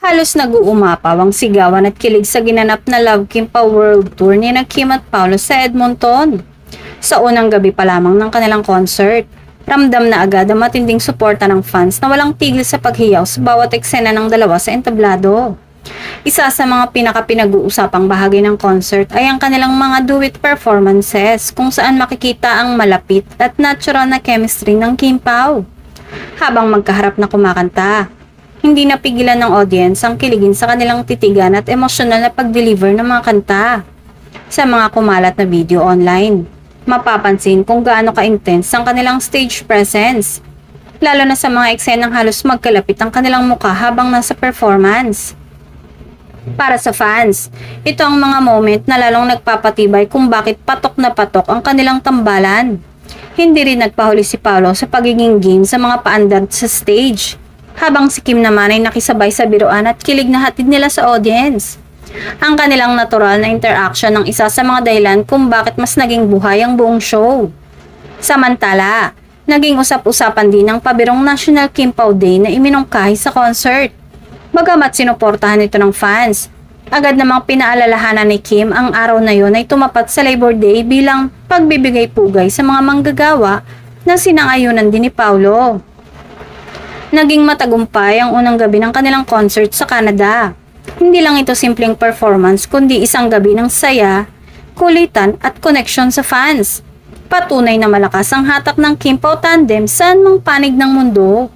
Halos nag-uumapaw ang sigawan at kilig sa ginanap na Love Kim Pa World Tour ni Kim at Paolo sa Edmonton. Sa unang gabi pa lamang ng kanilang concert, ramdam na agad ang matinding suporta ng fans na walang tigil sa paghiyaw sa bawat eksena ng dalawa sa entablado. Isa sa mga pinaka-pinag-uusapang bahagi ng concert ay ang kanilang mga duet performances kung saan makikita ang malapit at natural na chemistry ng Kim Pao. Habang magkaharap na kumakanta, hindi napigilan ng audience ang kiligin sa kanilang titigan at emosyonal na pag-deliver ng mga kanta. Sa mga kumalat na video online, mapapansin kung gaano ka-intense ang kanilang stage presence, lalo na sa mga eksenang halos magkalapit ang kanilang mukha habang nasa performance. Para sa fans, ito ang mga moment na lalong nagpapatibay kung bakit patok na patok ang kanilang tambalan. Hindi rin nagpahuli si Paolo sa pagiging game sa mga paandar sa stage, habang si Kim naman ay nakisabay sa biruan at kilig na hatid nila sa audience. Ang kanilang natural na interaction ang isa sa mga dahilan kung bakit mas naging buhay ang buong show. Samantala, naging usap-usapan din ang pabirong National Kim Pao Day na iminungkahi sa concert. Bagamat sinuportahan ito ng fans, agad namang pinaalalahanan ni Kim ang araw na yon ay tumapat sa Labor Day bilang pagbibigay pugay sa mga manggagawa na sinang-ayunan din ni Paolo. Naging matagumpay ang unang gabi ng kanilang concert sa Canada. Hindi lang ito simpleng performance kundi isang gabi ng saya, kulitan at connection sa fans. Patunay na malakas ang hatak ng Kim Pao tandem saan mang panig ng mundo.